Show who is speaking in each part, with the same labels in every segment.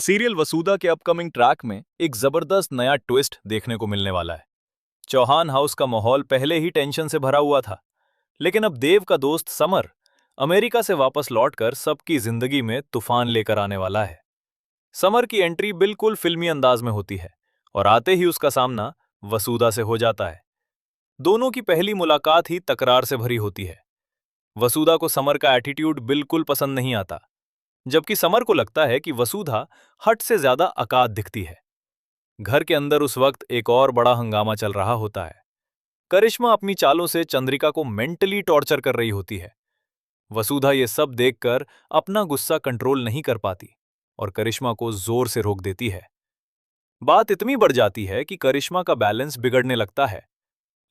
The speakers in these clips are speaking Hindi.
Speaker 1: सीरियल वसुधा के अपकमिंग ट्रैक में एक जबरदस्त नया ट्विस्ट देखने को मिलने वाला है। चौहान हाउस का माहौल पहले ही टेंशन से भरा हुआ था, लेकिन अब देव का दोस्त समर अमेरिका से वापस लौटकर सबकी जिंदगी में तूफान लेकर आने वाला है। समर की एंट्री बिल्कुल फिल्मी अंदाज में होती है और आते ही उसका सामना वसुधा से हो जाता है। दोनों की पहली मुलाकात ही तकरार से भरी होती है। वसुधा को समर का एटीट्यूड बिल्कुल पसंद नहीं आता, जबकि समर को लगता है कि वसुधा हट से ज्यादा अकाद दिखती है। घर के अंदर उस वक्त एक और बड़ा हंगामा चल रहा होता है। करिश्मा अपनी चालों से चंद्रिका को मेंटली टॉर्चर कर रही होती है। वसुधा ये सब देखकर अपना गुस्सा कंट्रोल नहीं कर पाती और करिश्मा को जोर से रोक देती है। बात इतनी बढ़ जाती है कि करिश्मा का बैलेंस बिगड़ने लगता है,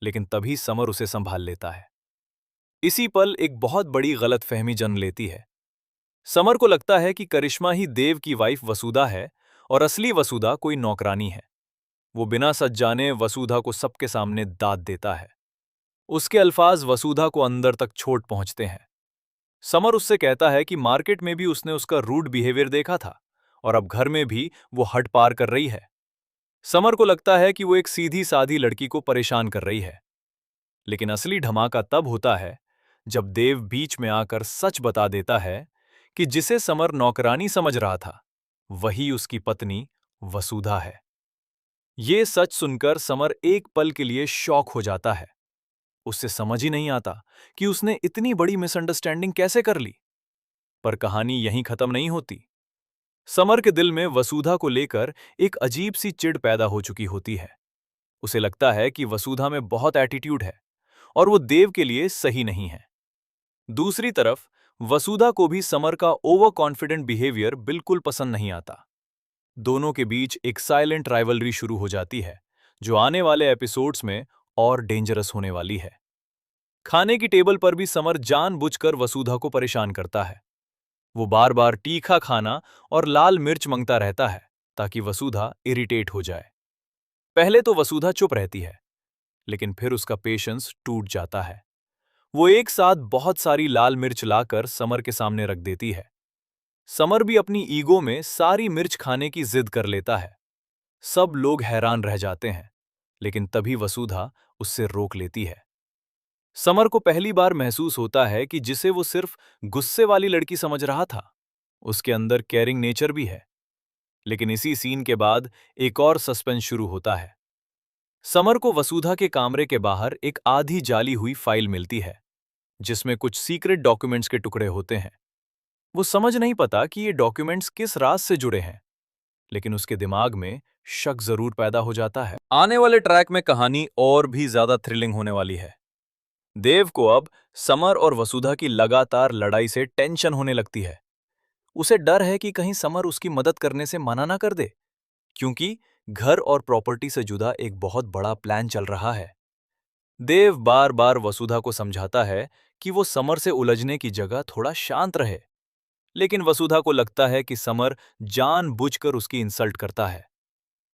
Speaker 1: लेकिन तभी समर उसे संभाल लेता है। इसी पल एक बहुत बड़ी गलतफहमी जन्म लेती है। समर को लगता है कि करिश्मा ही देव की वाइफ वसुधा है और असली वसुधा कोई नौकरानी है। वो बिना सच जाने वसुधा को सबके सामने दाद देता है। उसके अल्फाज वसुधा को अंदर तक चोट पहुंचते हैं। समर उससे कहता है कि मार्केट में भी उसने उसका रूड बिहेवियर देखा था और अब घर में भी वो हद पार कर रही है। समर को लगता है कि वो एक सीधी साधी लड़की को परेशान कर रही है, लेकिन असली धमाका तब होता है जब देव बीच में आकर सच बता देता है कि जिसे समर नौकरानी समझ रहा था वही उसकी पत्नी वसुधा है। ये सच सुनकर समर एक पल के लिए शॉक हो जाता है। उससे समझ ही नहीं आता कि उसने इतनी बड़ी मिसअंडरस्टैंडिंग कैसे कर ली। पर कहानी यहीं खत्म नहीं होती। समर के दिल में वसुधा को लेकर एक अजीब सी चिढ़ पैदा हो चुकी होती है। उसे लगता है कि वसुधा में बहुत एटीट्यूड है और वो देव के लिए सही नहीं है। दूसरी तरफ वसुधा को भी समर का ओवर कॉन्फिडेंट बिहेवियर बिल्कुल पसंद नहीं आता। दोनों के बीच एक साइलेंट राइवलरी शुरू हो जाती है, जो आने वाले एपिसोड्स में और डेंजरस होने वाली है। खाने की टेबल पर भी समर जानबूझकर वसुधा को परेशान करता है। वो बार बार तीखा खाना और लाल मिर्च मांगता रहता है ताकि वसुधा इरिटेट हो जाए। पहले तो वसुधा चुप रहती है, लेकिन फिर उसका पेशेंस टूट जाता है। वो एक साथ बहुत सारी लाल मिर्च लाकर समर के सामने रख देती है। समर भी अपनी ईगो में सारी मिर्च खाने की जिद कर लेता है। सब लोग हैरान रह जाते हैं, लेकिन तभी वसुधा उससे रोक लेती है। समर को पहली बार महसूस होता है कि जिसे वो सिर्फ गुस्से वाली लड़की समझ रहा था, उसके अंदर केयरिंग नेचर भी है। लेकिन इसी सीन के बाद एक और सस्पेंस शुरू होता है। समर को वसुधा के कमरे के बाहर एक आधी जाली हुई फाइल मिलती है, जिसमें कुछ सीक्रेट डॉक्यूमेंट्स के टुकड़े होते हैं। वो समझ नहीं पाता कि ये डॉक्यूमेंट्स किस राज से जुड़े हैं, लेकिन उसके दिमाग में शक जरूर पैदा हो जाता है। आने वाले ट्रैक में कहानी और भी ज्यादा थ्रिलिंग होने वाली है। देव को अब समर और वसुधा की लगातार लड़ाई से टेंशन होने लगती है। उसे डर है कि कहीं समर उसकी मदद करने से मना ना कर दे, क्योंकि घर और प्रॉपर्टी से जुड़ा एक बहुत बड़ा प्लान चल रहा है। देव बार बार वसुधा को समझाता है कि वो समर से उलझने की जगह थोड़ा शांत रहे, लेकिन वसुधा को लगता है कि समर जानबूझकर उसकी इंसल्ट करता है।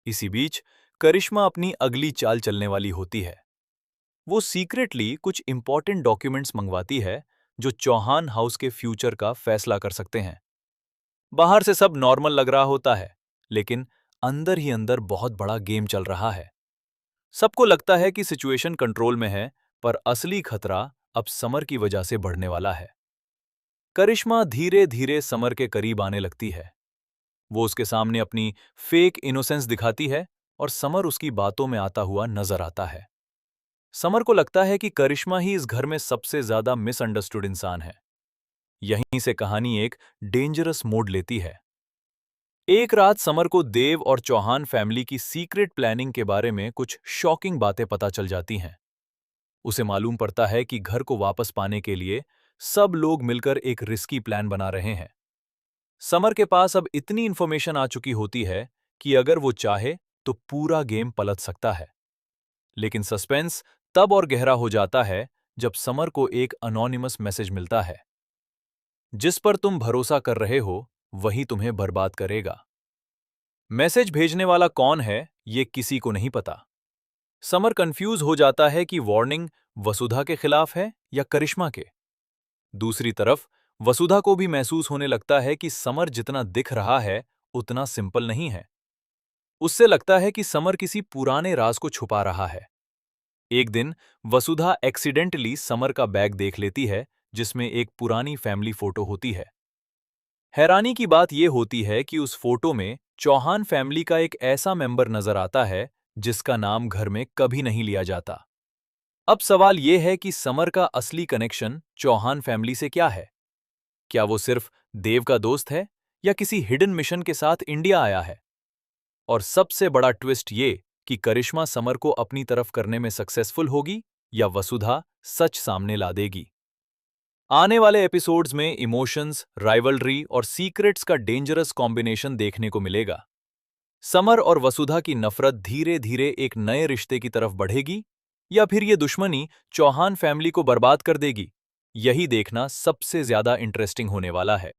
Speaker 1: इसी बीच करिश्मा अपनी अगली चाल चलने वाली होती है। वो सीक्रेटली कुछ इंपॉर्टेंट डॉक्यूमेंट्स मंगवाती है जो चौहान हाउस के फ्यूचर का फैसला कर सकते हैं। बाहर से सब नॉर्मल लग रहा होता है, लेकिन अंदर ही अंदर बहुत बड़ा गेम चल रहा है। सबको लगता है कि सिचुएशन कंट्रोल में है, पर असली खतरा अब समर की वजह से बढ़ने वाला है। करिश्मा धीरे धीरे समर के करीब आने लगती है। वो उसके सामने अपनी फेक इनोसेंस दिखाती है और समर उसकी बातों में आता हुआ नजर आता है। समर को लगता है कि करिश्मा ही इस घर में सबसे ज्यादा मिसअंडरस्टूड इंसान है। यहीं से कहानी एक डेंजरस मोड़ लेती है। एक रात समर को देव और चौहान फैमिली की सीक्रेट प्लानिंग के बारे में कुछ शॉकिंग बातें पता चल जाती हैं। उसे मालूम पड़ता है कि घर को वापस पाने के लिए सब लोग मिलकर एक रिस्की प्लान बना रहे हैं। समर के पास अब इतनी इंफॉर्मेशन आ चुकी होती है कि अगर वो चाहे तो पूरा गेम पलट सकता है। लेकिन सस्पेंस तब और गहरा हो जाता है जब समर को एक अनोनिमस मैसेज मिलता है। जिस पर तुम भरोसा कर रहे हो वही तुम्हें बर्बाद करेगा। मैसेज भेजने वाला कौन है ये किसी को नहीं पता। समर कंफ्यूज हो जाता है कि वार्निंग वसुधा के खिलाफ है या करिश्मा के। दूसरी तरफ वसुधा को भी महसूस होने लगता है कि समर जितना दिख रहा है उतना सिंपल नहीं है। उससे लगता है कि समर किसी पुराने राज को छुपा रहा है। एक दिन वसुधा एक्सीडेंटली समर का बैग देख लेती है, जिसमें एक पुरानी फैमिली फोटो होती है। हैरानी की बात यह होती है कि उस फोटो में चौहान फैमिली का एक ऐसा मेंबर नजर आता है जिसका नाम घर में कभी नहीं लिया जाता। अब सवाल यह है कि समर का असली कनेक्शन चौहान फैमिली से क्या है? क्या वो सिर्फ देव का दोस्त है या किसी हिडन मिशन के साथ इंडिया आया है? और सबसे बड़ा ट्विस्ट ये कि करिश्मा समर को अपनी तरफ करने में सक्सेसफुल होगी या वसुधा सच सामने ला देगी। आने वाले एपिसोड्स में इमोशंस, राइवलरी और सीक्रेट्स का डेंजरस कॉम्बिनेशन देखने को मिलेगा। समर और वसुधा की नफरत धीरे धीरे एक नए रिश्ते की तरफ बढ़ेगी या फिर ये दुश्मनी चौहान फैमिली को बर्बाद कर देगी। यही देखना सबसे ज्यादा इंटरेस्टिंग होने वाला है।